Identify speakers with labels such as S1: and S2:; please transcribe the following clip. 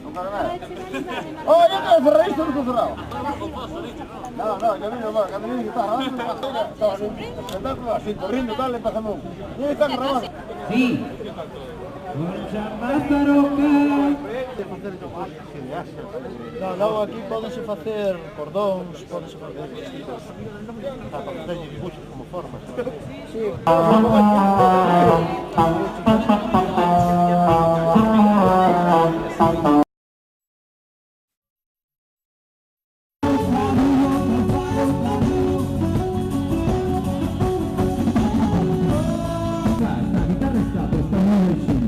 S1: Non fare male. Oh, io devo fare il turco però. No, capito, ma capito che sta avanti, sta qua, si correndo dalle pasamo. Io sto grabando.
S2: Sì. Con Mazzarocca.
S1: No, logo aquí pódense facer cordóns, pódense facer vestidos. Para facerlle dibuxos como formas. Sí.
S2: La chitarra è stata molto vicina.